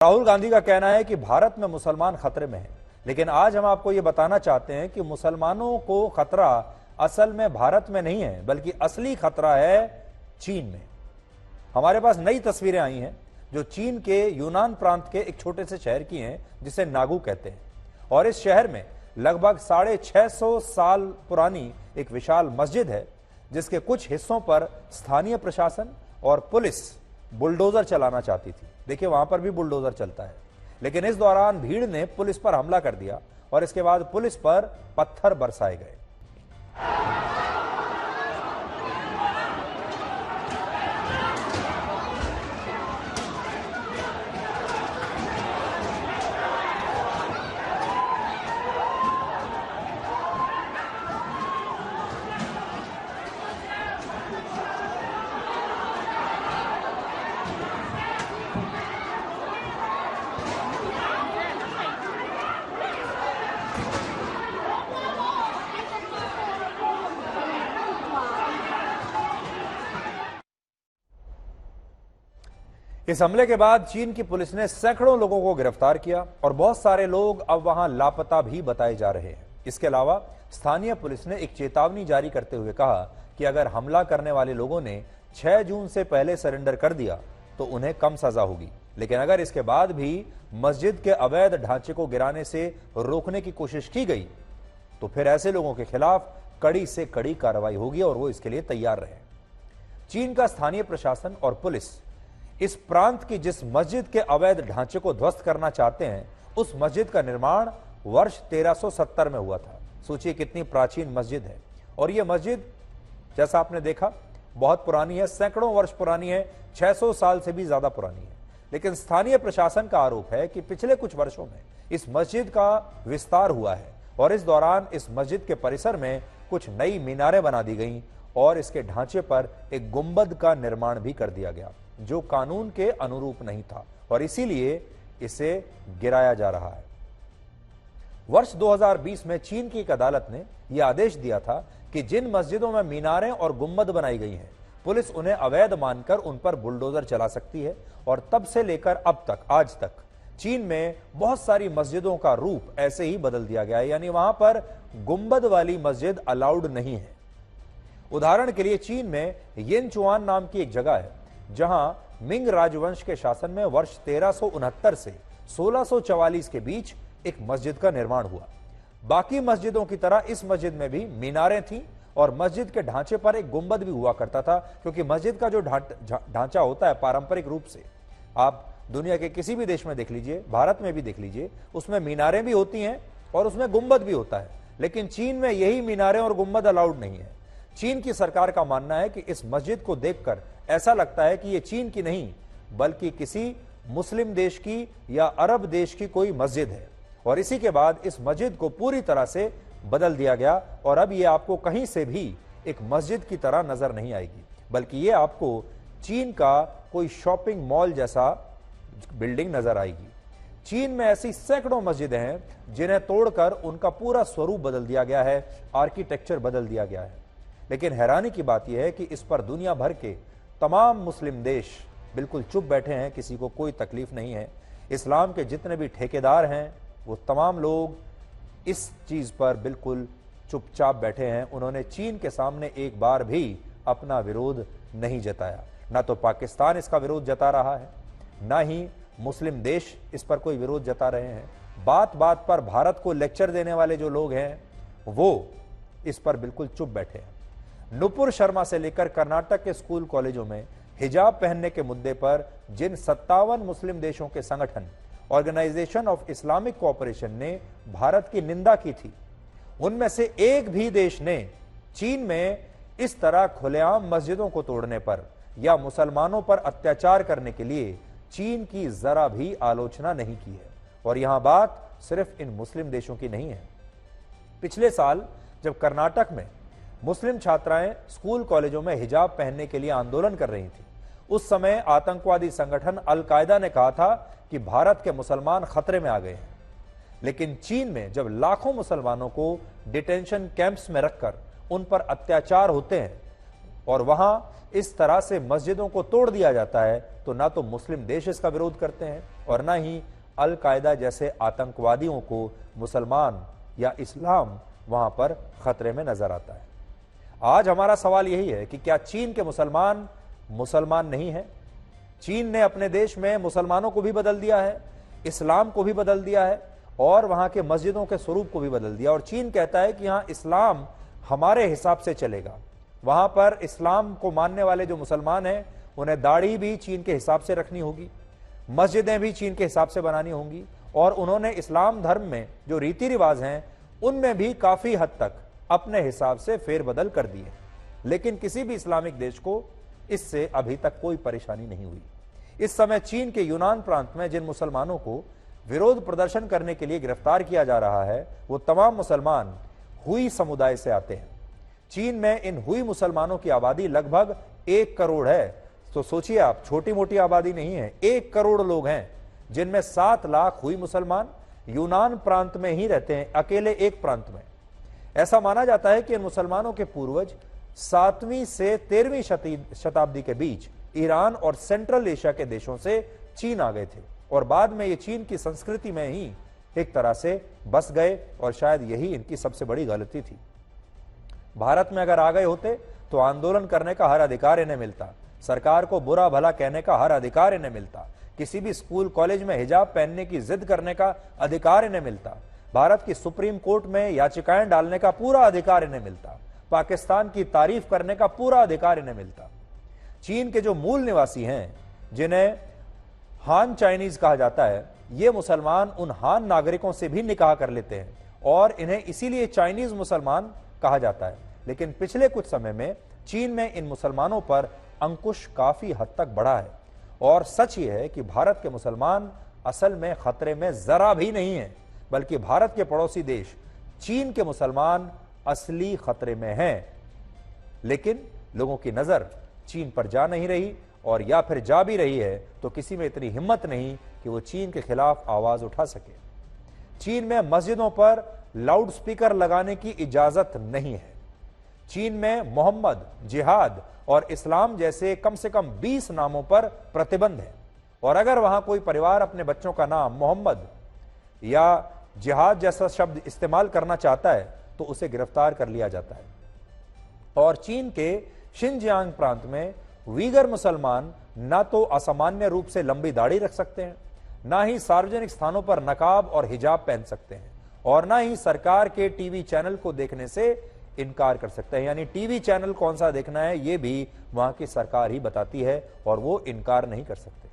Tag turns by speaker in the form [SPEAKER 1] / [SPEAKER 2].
[SPEAKER 1] राहुल गांधी का कहना है कि भारत में मुसलमान खतरे में हैं, लेकिन आज हम आपको यह बताना चाहते हैं कि मुसलमानों को खतरा असल में भारत में नहीं है, बल्कि असली खतरा है चीन में। हमारे पास नई तस्वीरें आई हैं जो चीन के यूनान प्रांत के एक छोटे से शहर की हैं जिसे नागू कहते हैं। और इस शहर में लगभग 650 साल पुरानी एक विशाल मस्जिद है जिसके कुछ हिस्सों पर स्थानीय प्रशासन और पुलिस बुलडोजर चलाना चाहती थी। देखिए, वहां पर भी बुलडोजर चलता है, लेकिन इस दौरान भीड़ ने पुलिस पर हमला कर दिया और इसके बाद पुलिस पर पत्थर बरसाए गए। इस हमले के बाद चीन की पुलिस ने सैकड़ों लोगों को गिरफ्तार किया और बहुत सारे लोग अब वहां लापता भी बताए जा रहे हैं। इसके अलावा स्थानीय पुलिस ने एक चेतावनी जारी करते हुए कहा कि अगर हमला करने वाले लोगों ने 6 जून से पहले सरेंडर कर दिया तो उन्हें कम सजा होगी, लेकिन अगर इसके बाद भी मस्जिद के अवैध ढांचे को गिराने से रोकने की कोशिश की गई तो फिर ऐसे लोगों के खिलाफ कड़ी से कड़ी कार्रवाई होगी और वो इसके लिए तैयार रहे। चीन का स्थानीय प्रशासन और पुलिस इस प्रांत की जिस मस्जिद के अवैध ढांचे को ध्वस्त करना चाहते हैं, उस मस्जिद का निर्माण वर्ष 1370 में हुआ था। सोचिए कितनी प्राचीन मस्जिद है। और यह मस्जिद जैसा आपने देखा बहुत पुरानी है, सैकड़ों वर्ष पुरानी है, 600 साल से भी ज्यादा पुरानी है। लेकिन स्थानीय प्रशासन का आरोप है कि पिछले कुछ वर्षों में इस मस्जिद का विस्तार हुआ है और इस दौरान इस मस्जिद के परिसर में कुछ नई मीनारें बना दी गई और इसके ढांचे पर एक गुंबद का निर्माण भी कर दिया गया जो कानून के अनुरूप नहीं था और इसीलिए इसे गिराया जा रहा है। वर्ष 2020 में चीन की एक अदालत ने यह आदेश दिया था कि जिन मस्जिदों में मीनारें और गुंबद बनाई गई हैं, पुलिस उन्हें अवैध मानकर उन पर बुलडोजर चला सकती है। और तब से लेकर अब तक, आज तक चीन में बहुत सारी मस्जिदों का रूप ऐसे ही बदल दिया गया है, यानी वहां पर गुंबद वाली मस्जिद अलाउड नहीं है। उदाहरण के लिए चीन में येनचुआन नाम की एक जगह है जहां मिंग राजवंश के शासन में वर्ष 1369 से 1644 के बीच एक मस्जिद का निर्माण हुआ। बाकी मस्जिदों की तरह इस मस्जिद में भी मीनारें थीं और मस्जिद के ढांचे पर एक गुंबद भी हुआ करता था, क्योंकि मस्जिद का जो ढांचा होता है पारंपरिक रूप से, आप दुनिया के किसी भी देश में देख लीजिए, भारत में भी देख लीजिए, उसमें मीनारें भी होती हैं और उसमें गुंबद भी होता है। लेकिन चीन में यही मीनारें और गुंबद अलाउड नहीं है। चीन की सरकार का मानना है कि इस मस्जिद को देखकर ऐसा लगता है कि यह चीन की नहीं बल्कि किसी मुस्लिम देश की या अरब देश की कोई मस्जिद है। और इसी के बाद इस मस्जिद को पूरी तरह से बदल दिया गया और अब यह आपको कहीं से भी एक मस्जिद की तरह नजर नहीं आएगी, बल्कि यह आपको चीन का कोई शॉपिंग मॉल जैसा बिल्डिंग नजर आएगी। चीन में ऐसी सैकड़ों मस्जिदें हैं जिन्हें तोड़कर उनका पूरा स्वरूप बदल दिया गया है, आर्किटेक्चर बदल दिया गया है। लेकिन हैरानी की बात यह है कि इस पर दुनिया भर के तमाम मुस्लिम देश बिल्कुल चुप बैठे हैं, किसी को कोई तकलीफ नहीं है। इस्लाम के जितने भी ठेकेदार हैं वो तमाम लोग इस चीज पर बिल्कुल चुपचाप बैठे हैं। उन्होंने चीन के सामने एक बार भी अपना विरोध नहीं जताया। ना तो पाकिस्तान इसका विरोध जता रहा है, ना ही मुस्लिम देश इस पर कोई विरोध जता रहे हैं। बात बात पर भारत को लेक्चर देने वाले जो लोग हैं वो इस पर बिल्कुल चुप बैठे हैं। नुपुर शर्मा से लेकर कर्नाटक के स्कूल कॉलेजों में हिजाब पहनने के मुद्दे पर जिन 57 मुस्लिम देशों के संगठन ऑर्गेनाइजेशन ऑफ इस्लामिक कोऑपरेशन ने भारत की निंदा की थी, उनमें से एक भी देश ने चीन में इस तरह खुलेआम मस्जिदों को तोड़ने पर या मुसलमानों पर अत्याचार करने के लिए चीन की जरा भी आलोचना नहीं की है। और यहां बात सिर्फ इन मुस्लिम देशों की नहीं है। पिछले साल जब कर्नाटक में मुस्लिम छात्राएं स्कूल कॉलेजों में हिजाब पहनने के लिए आंदोलन कर रही थी, उस समय आतंकवादी संगठन अल कायदा ने कहा था कि भारत के मुसलमान खतरे में आ गए हैं। लेकिन चीन में जब लाखों मुसलमानों को डिटेंशन कैंप्स में रखकर उन पर अत्याचार होते हैं और वहां इस तरह से मस्जिदों को तोड़ दिया जाता है, तो ना तो मुस्लिम देश इसका विरोध करते हैं और न ही अल कायदा जैसे आतंकवादियों को मुसलमान या इस्लाम वहां पर खतरे में नजर आता है। आज हमारा सवाल यही है कि क्या चीन के मुसलमान मुसलमान नहीं है? चीन ने अपने देश में मुसलमानों को भी बदल दिया है, इस्लाम को भी बदल दिया है और वहां के मस्जिदों के स्वरूप को भी बदल दिया। और चीन कहता है कि यहां इस्लाम हमारे हिसाब से चलेगा। वहां पर इस्लाम को मानने वाले जो मुसलमान हैं उन्हें दाढ़ी भी चीन के हिसाब से रखनी होगी, मस्जिदें भी चीन के हिसाब से बनानी होंगी और उन्होंने इस्लाम धर्म में जो रीति रिवाज हैं उनमें भी काफी हद तक अपने हिसाब से फेरबदल कर दिए। लेकिन किसी भी इस्लामिक देश को इससे अभी तक कोई परेशानी नहीं हुई। इस समय चीन के यूनान प्रांत में जिन मुसलमानों को विरोध प्रदर्शन करने के लिए गिरफ्तार किया जा रहा है वो तमाम मुसलमान हुई समुदाय से आते हैं। चीन में इन हुई मुसलमानों की आबादी लगभग 1 करोड़ है। तो सोचिए आप, छोटी मोटी आबादी नहीं है, 1 करोड़ लोग हैं जिनमें 7 लाख हुई मुसलमान यूनान प्रांत में ही रहते हैं, अकेले एक प्रांत में। ऐसा माना जाता है कि इन मुसलमानों के पूर्वज 7वीं से 13वीं शताब्दी के बीच ईरान और सेंट्रल एशिया के देशों से चीन आ गए थे और बाद में ये चीन की संस्कृति में ही एक तरह से बस गए और शायद यही इनकी सबसे बड़ी गलती थी। भारत में अगर आ गए होते तो आंदोलन करने का हर अधिकार इन्हें मिलता, सरकार को बुरा भला कहने का हर अधिकार इन्हें मिलता, किसी भी स्कूल कॉलेज में हिजाब पहनने की जिद करने का अधिकार इन्हें मिलता, भारत की सुप्रीम कोर्ट में याचिकाएं डालने का पूरा अधिकार इन्हें मिलता, पाकिस्तान की तारीफ करने का पूरा अधिकार इन्हें मिलता। चीन के जो मूल निवासी हैं जिन्हें हान चाइनीज कहा जाता है, ये मुसलमान उन हान नागरिकों से भी निकाह कर लेते हैं और इन्हें इसीलिए चाइनीज मुसलमान कहा जाता है। लेकिन पिछले कुछ समय में चीन में इन मुसलमानों पर अंकुश काफी हद तक बढ़ा है और सच ये है कि भारत के मुसलमान असल में खतरे में जरा भी नहीं है, बल्कि भारत के पड़ोसी देश चीन के मुसलमान असली खतरे में हैं। लेकिन लोगों की नजर चीन पर जा नहीं रही और या फिर जा भी रही है तो किसी में इतनी हिम्मत नहीं कि वो चीन के खिलाफ आवाज उठा सके। चीन में मस्जिदों पर लाउड स्पीकर लगाने की इजाजत नहीं है। चीन में मोहम्मद, जिहाद और इस्लाम जैसे कम से कम 20 नामों पर प्रतिबंध है और अगर वहां कोई परिवार अपने बच्चों का नाम मोहम्मद या जिहाद जैसा शब्द इस्तेमाल करना चाहता है तो उसे गिरफ्तार कर लिया जाता है। और चीन के शिनजियांग प्रांत में वीगर मुसलमान ना तो असामान्य रूप से लंबी दाढ़ी रख सकते हैं, ना ही सार्वजनिक स्थानों पर नकाब और हिजाब पहन सकते हैं और ना ही सरकार के टीवी चैनल को देखने से इनकार कर सकते हैं। यानी टीवी चैनल कौन सा देखना है ये भी वहां की सरकार ही बताती है और वो इनकार नहीं कर सकते।